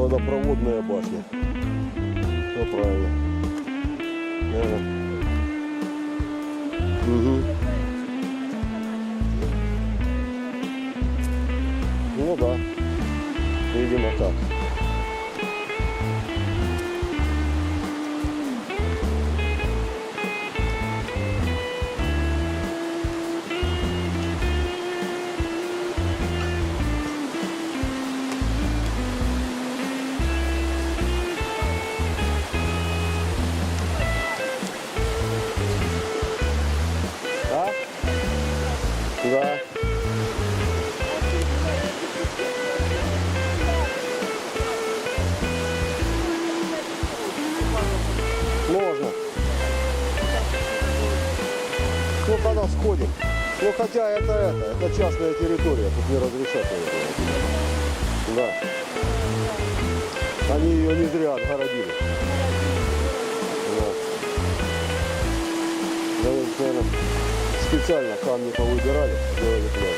водопроводная башня. Все правильно. Угу. Ну да, видимо так. Да. Можно. Ну когда сходим. Ну хотя это частная территория, тут не разрешат это. Да. Они ее не зря отгородили. Да. Наверное, специально камни повыбирали, сделали пляж.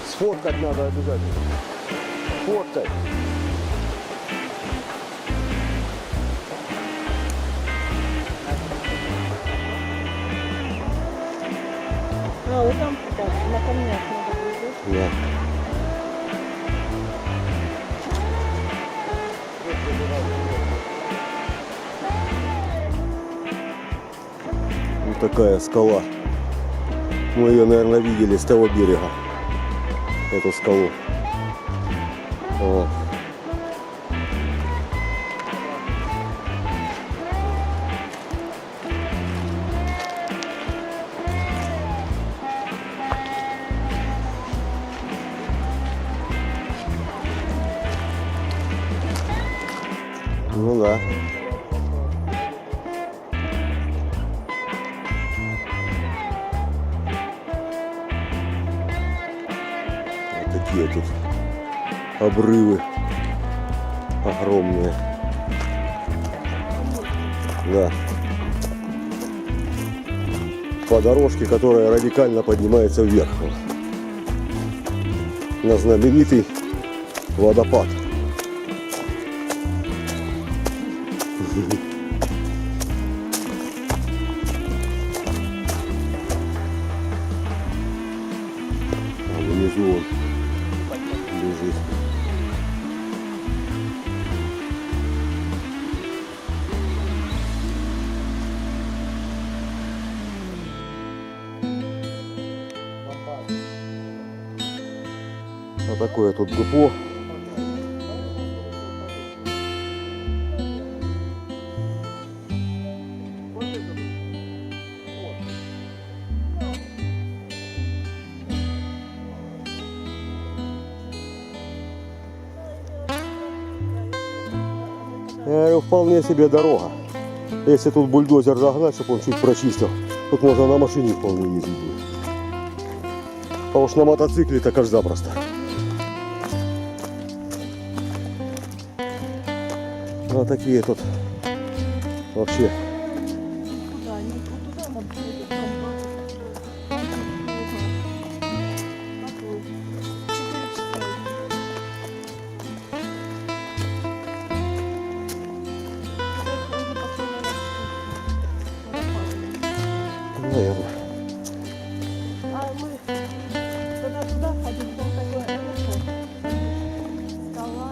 Сфоткать надо обязательно. Фоткать. А, вот там на камнях надо будет. Да. Вот такая скала. Мы ее, наверное, видели с того берега. Эту скалу. Вот. Ну да. Вот такие тут обрывы огромные. Да. По дорожке, которая радикально поднимается вверх. На знаменитый водопад. А внизу он лежит. Вот такое тут депо. Я говорю, вполне себе дорога. Если тут бульдозер загнать, чтобы он чуть прочистил, тут можно на машине вполне ездить будет. А уж на мотоцикле так аж запросто. Вот такие тут вообще. Наверное. А мы туда ходим, там такое скала.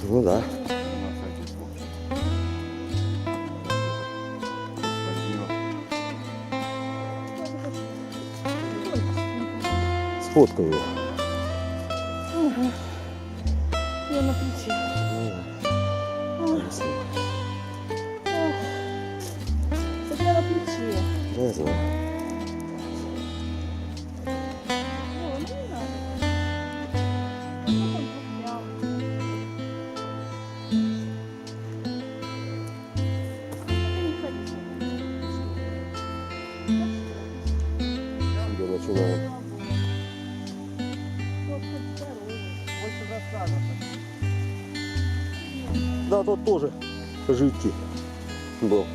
Ну да. Сфоткаю его. Угу. Я на плече. Это я на плече. Не знаю. Начинаем. Да, тот тоже жидкий был.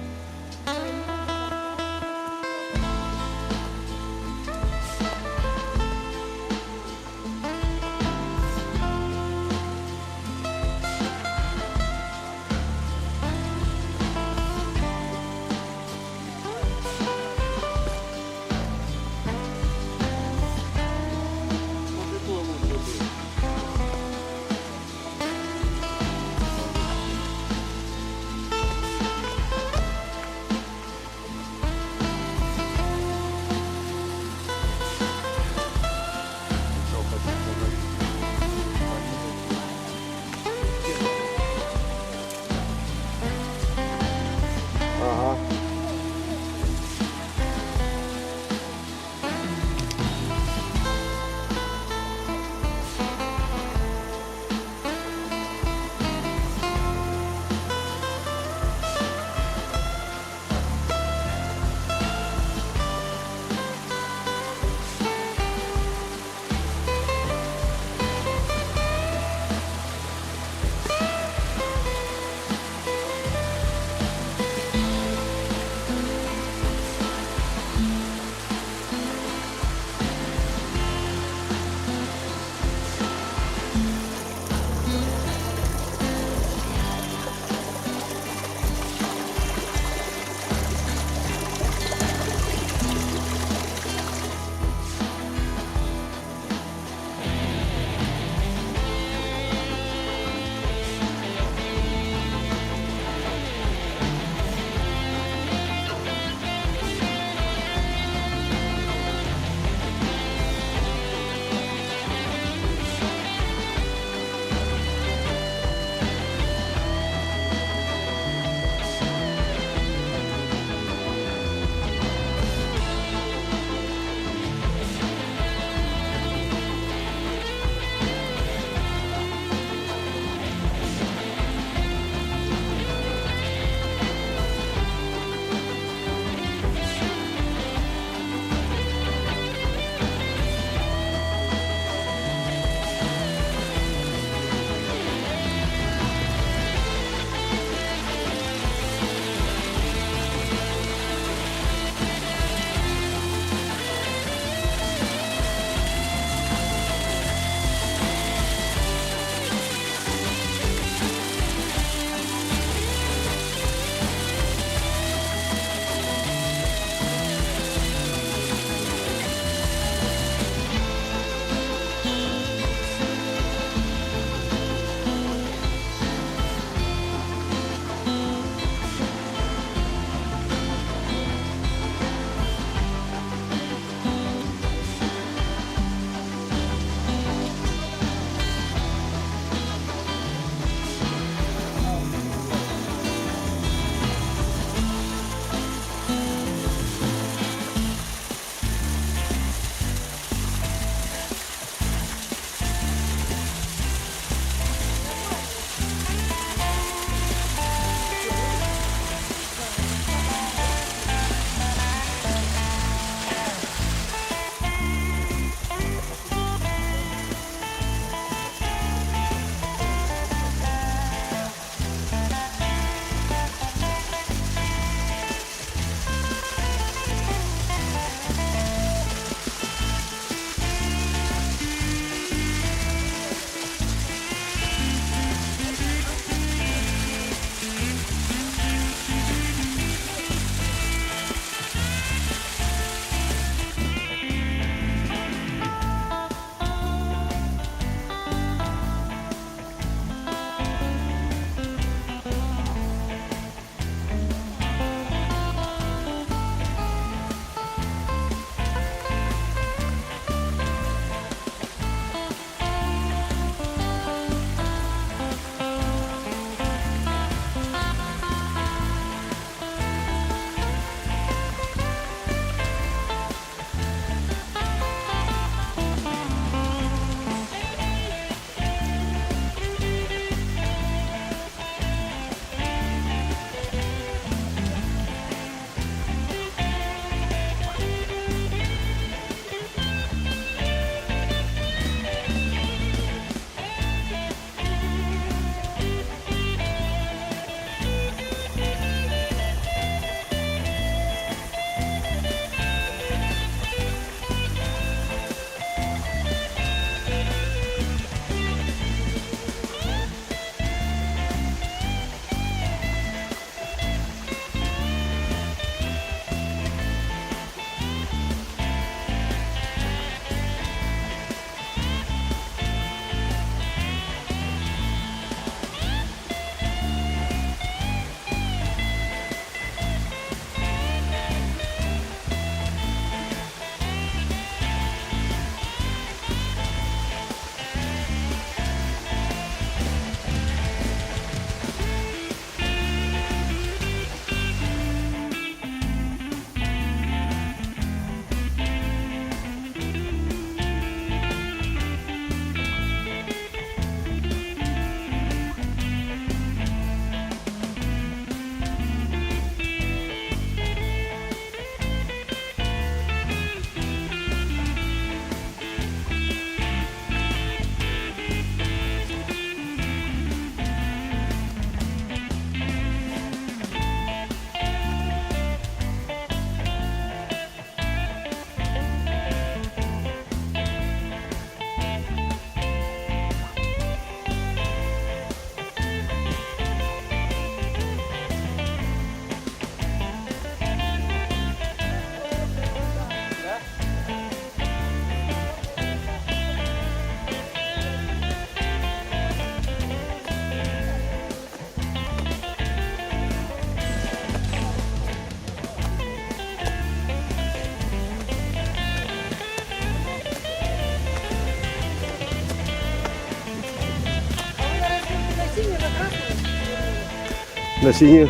На синюю?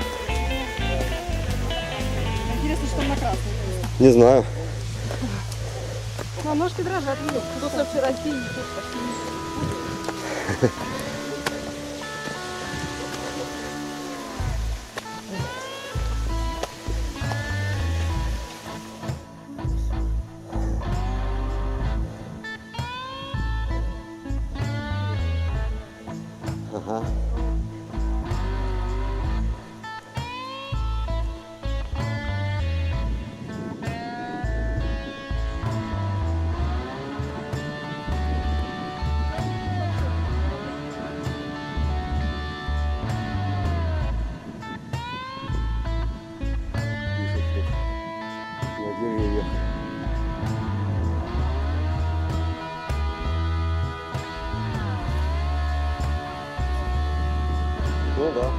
Интересно, что там на красный. Не знаю. А ножки дрожат, видишь? Кто-то вчера синий, кто-то синий. Ага. На деревьях. Ну да.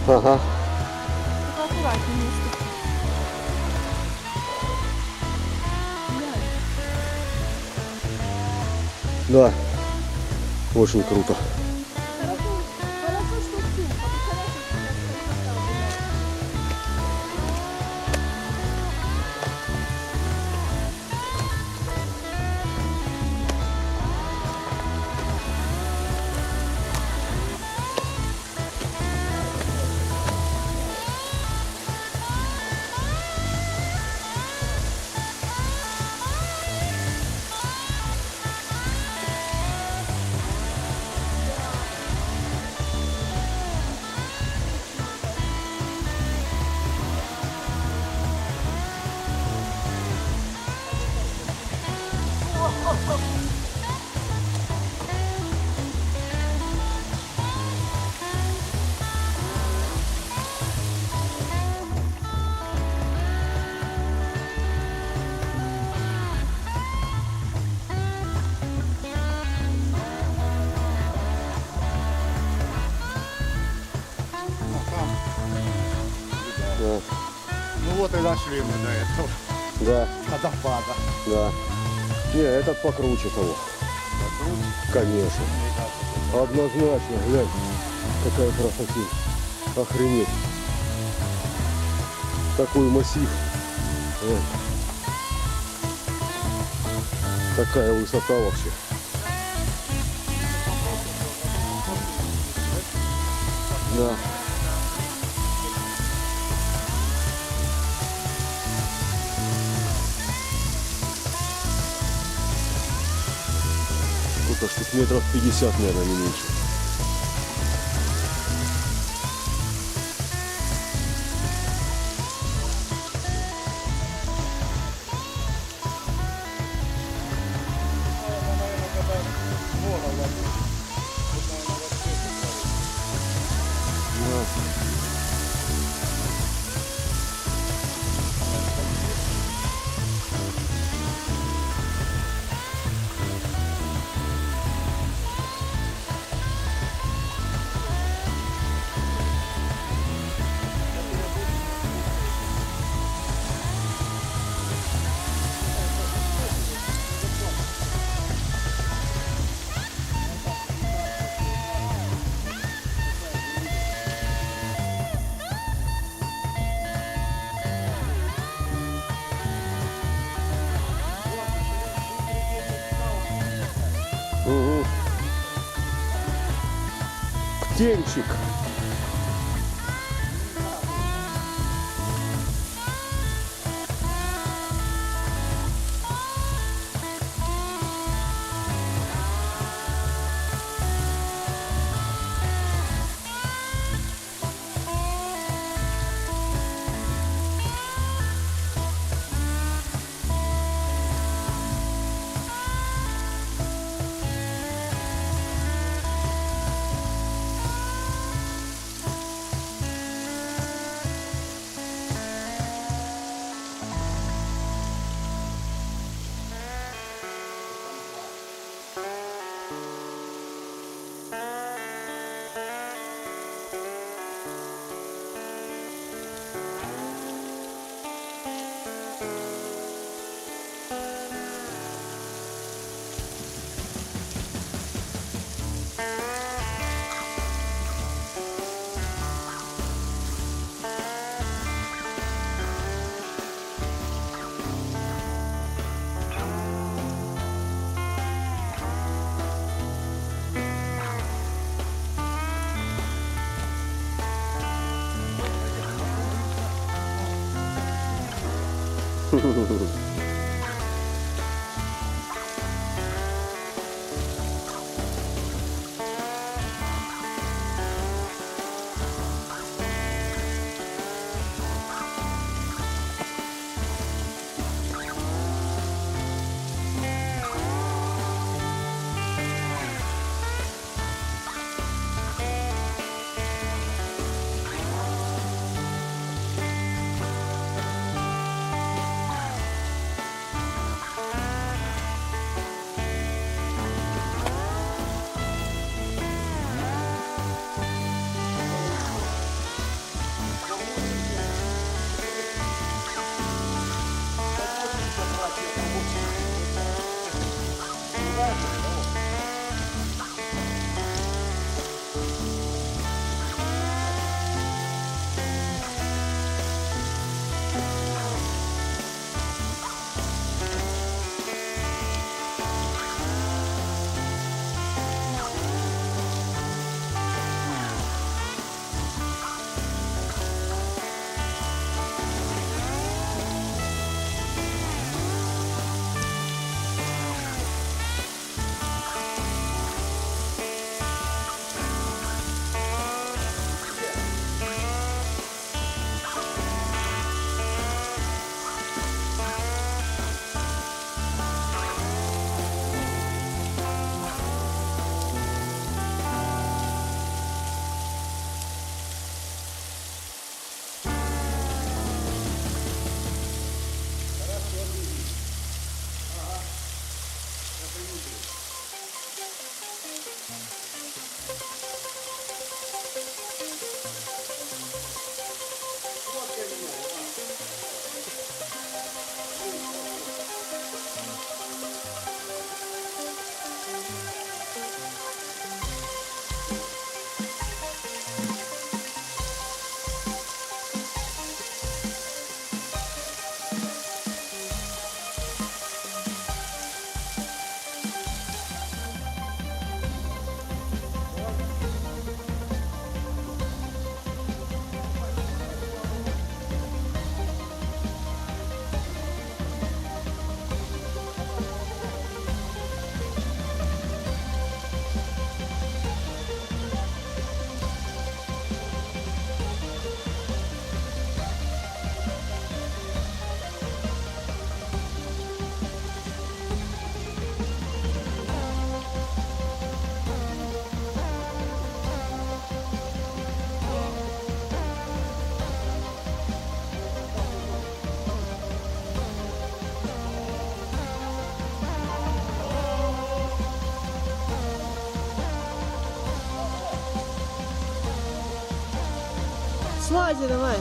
Ага. Только аккуратнее. Да. Очень круто. Хорошо, что ты. Да. Ну вот и дошли мы до этого Да. водопада. Да. Не, этот покруче того. Конечно. Однозначно, глянь, какая красота. Охренеть. Такой массив. Такая высота вообще. Да. Сколько ж тут метров 50, наверное, не меньше. Денчик. Слазі давай.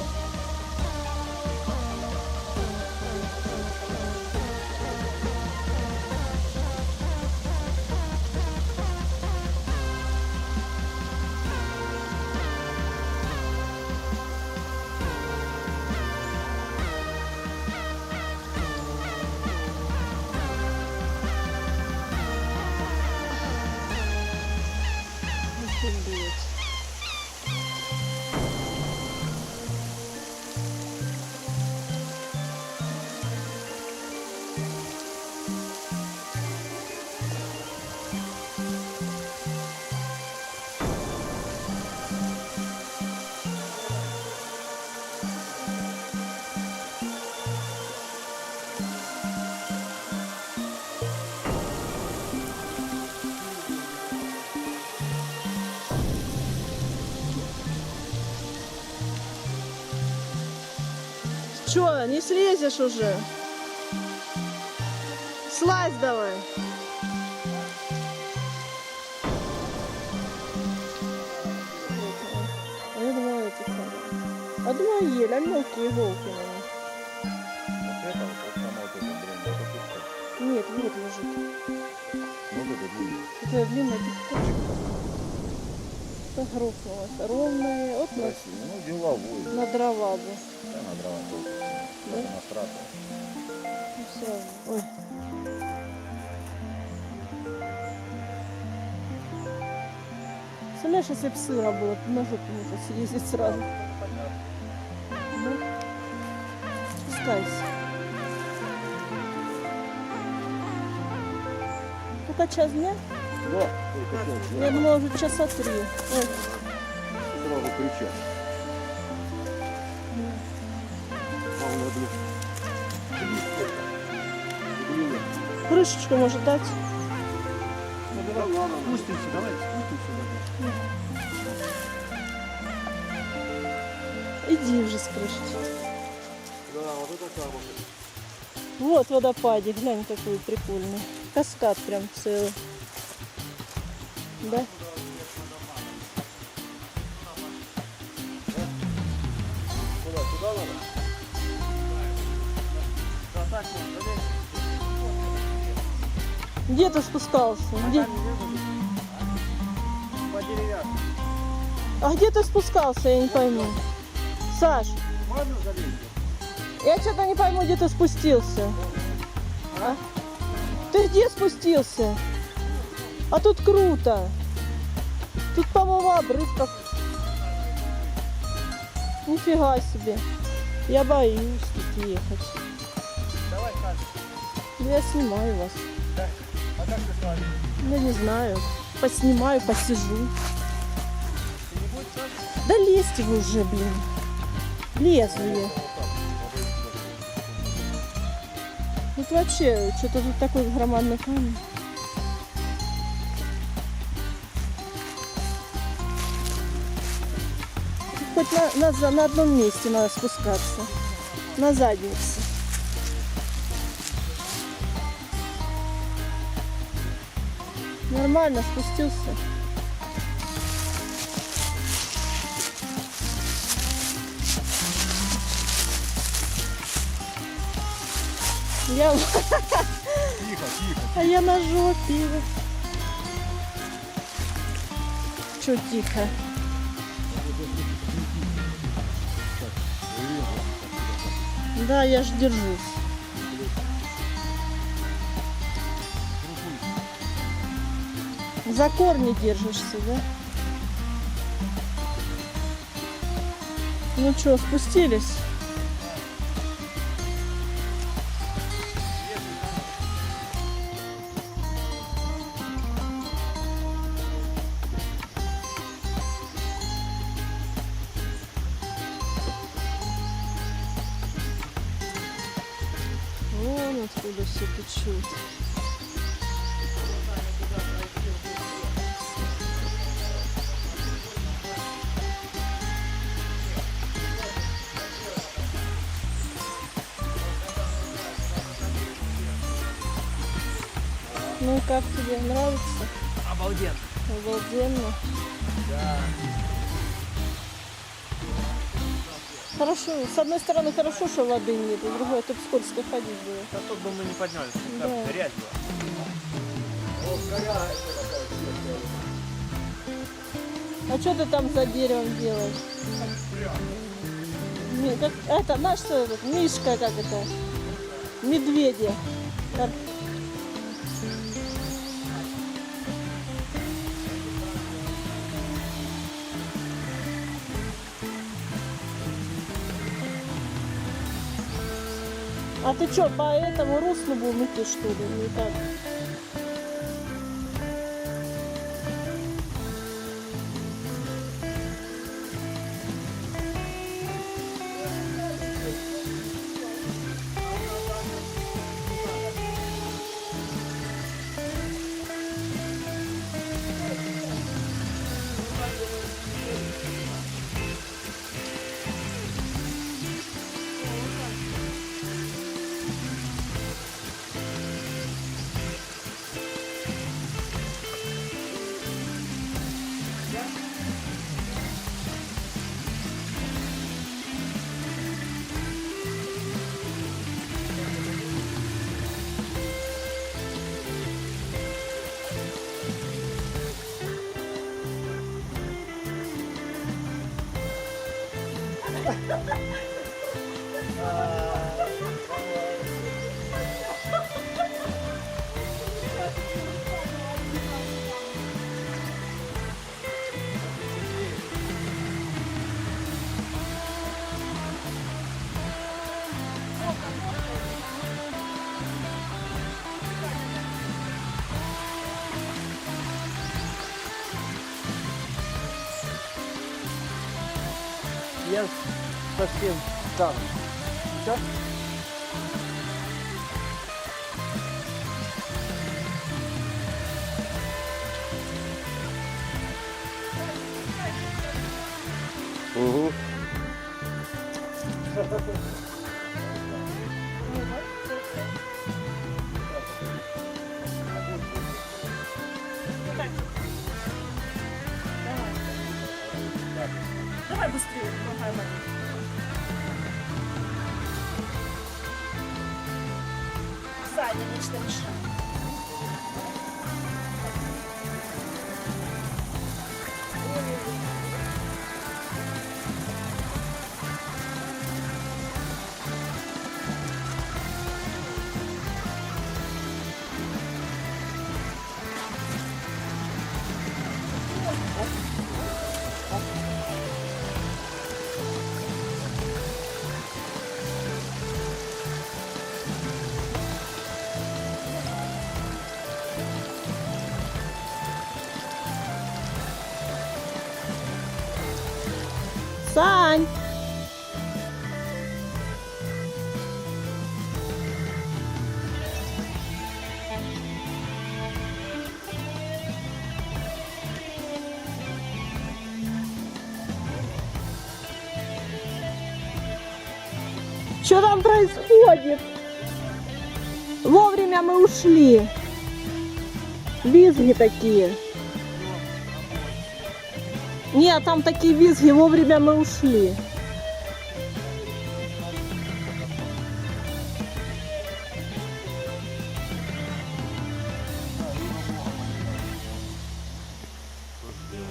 Ось тут дивиться. Чё, не слезешь уже? Слазь давай. А я думала, эти самые. А думала, еле, а мелкие иголки, наверное. Вот это вот сама вот эта дрянь, это что? Нет, вот лежит. Ну, вот это длинный. Такая длинная кисточка. Грохнулась. Ровная. Вот Красиво. Ну, деловой. на дрова бы. Да, на дрова тоже. Да? Даже на страту. Ну, всё равно. Ой. Представляешь, если бы сыро было, то на жопу можно съездить сразу. Ну, спускайся. Только час дня? Да, только сейчас, Я думала, уже часа 3. Ой. сразу кричат. Главное, блин. Крышечку может дать? Спустимся, давайте спустимся. Иди уже с крышечки. Да, вот это камушек. Вот водопадик, глянь, какой прикольный. Каскад прям целый. Да? Куда? Сюда надо? Где ты спускался? Где? По деревянному. А где ты спускался, я не пойму. Саш, Можно залезть? я что-то не пойму, где ты спустился. А? Ты где спустился? А тут круто. Тут, по-моему, обрыв как... Нифига себе. Я боюсь тут ехать. Давай, Саша. Я снимаю вас. А как ты с вами? Ну, не знаю. Поснимаю, посижу. Ты не будешь, Саша? Да лезьте вы уже, блин. Лезу я. Тут вообще, что-то тут такой громадный камень. Тут хоть на одном месте надо спускаться. На заднице. Нормально спустился. Я... Тихо, тихо. А я на жопе. Чё тихо? Да, я ж держусь. За корни держишься, да? Ну что, спустились? Вон откуда все течет. Ну как тебе нравится? Обалденно. Обалденно. Да. Хорошо. С одной стороны хорошо, что воды нет, с другой, а то б скользко ходить было. Да тут бы мы не поднялись. Да. Там грязь была. А что ты там за деревом делаешь? Не, как, это наш этот, Мишка, как это? Медведя. Как- А ты что, по этому руслу будем идти, что ли? Не так. Я совсем там. Сейчас? Угу. Давай быстрее, помогай маме. Саня, нечто мешает. Сань! Что там происходит? Вовремя мы ушли. Визги такие. Нет, там такие визги, вовремя мы ушли.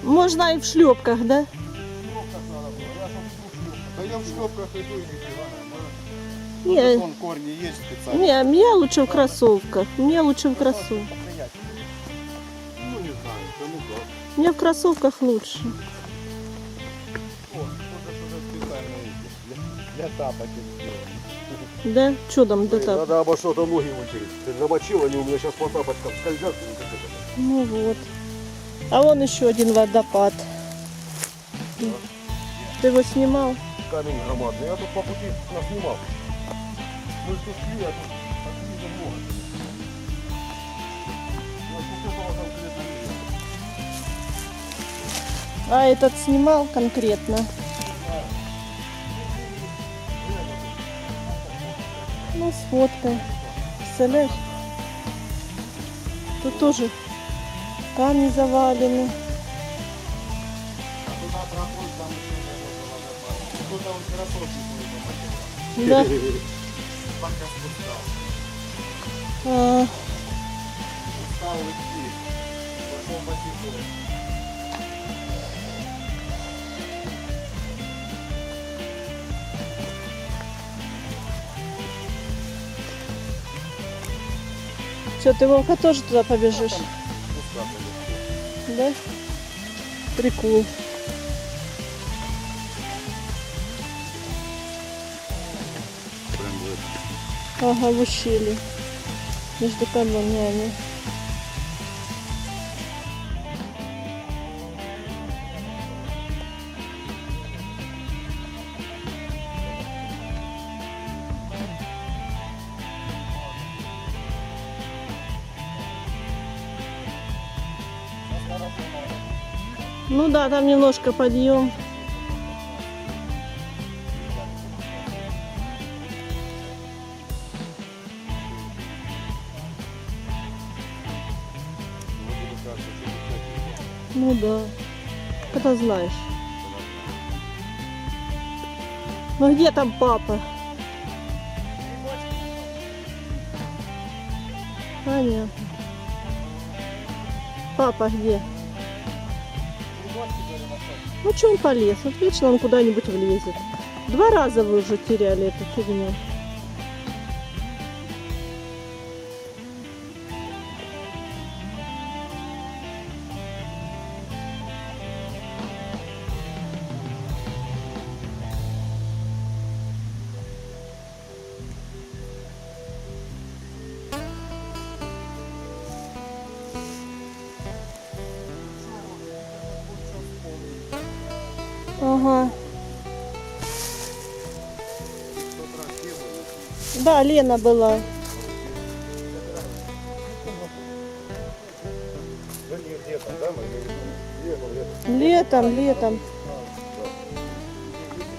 Можно и в шлепках, да? Да я в шлепках иду и не Не, вон корни есть специально. не, мне лучше в кроссовках. Мне лучше в кроссовках. Ну не знаю, кому как. Мне в кроссовках лучше. О, это уже специально эти, для тапок сделано. Да? Что там до так? Надо обо что-то ноги вытереть. Ты намочил, они у меня сейчас по тапочкам скользят. Ну вот. А вон еще один водопад. Ты его снимал? Камень громадный. Я тут по пути наснимал. Мы тут шли, а тут отвидно много. Я тут этого конкретно не видел. А этот снимал конкретно. Ну, сфоткай. Представляешь? Тут тоже камни завалены. Туда проходит, там еще кто-то он кроссовки будет Да. пока спускал. А, Устал идти. Пошел потихоньку. что, ты, Вовка, тоже туда побежишь? Да? Прикол. Прям вот. Ага, в ущелье. Между камнями. Ну да, там немножко подъем. Ну да, когда знаешь. Ну где там папа? Понятно. Папа где? Ну что он полез? Вот вечно он куда-нибудь влезет. 2 раза вы уже теряли эту фигню. Ага. Да, Лена была. Да не где-то, да, мы летом. Летом.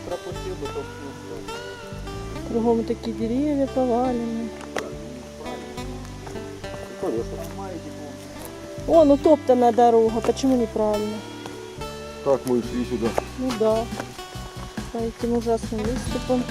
Пропустил бы, то вкусно. Кругом такие деревья повалены. Конечно. Вон утоптана дорога. Почему неправильно? Так мы и шли сюда. Ну да. По этим ужасным выступам.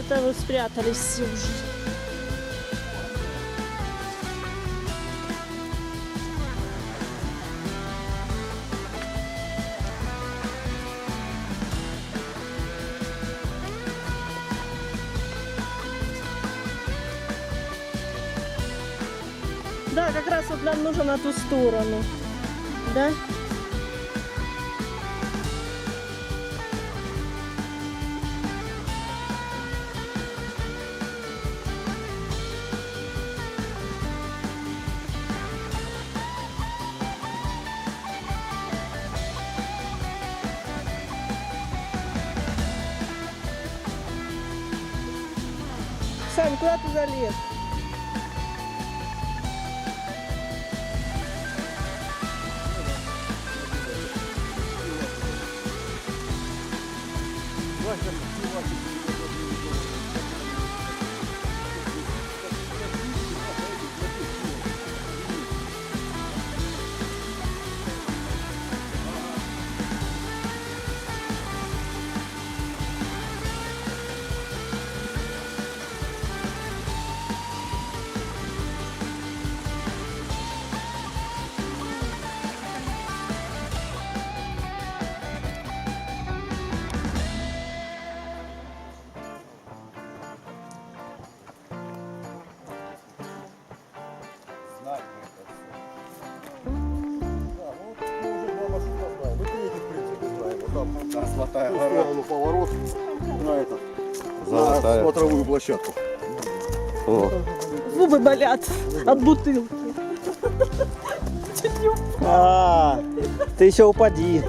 Это вы спрятались все уже. Да, как раз вот нам нужно на ту сторону. Да? Сань, куда ты залез? Знать Мы третий, в принципе, знаем. Вот там это. Золотая в ту гора. сторону поворот на этот, на Золотая. смотровую площадку. О. Зубы болят от бутылки. А, ты еще упади.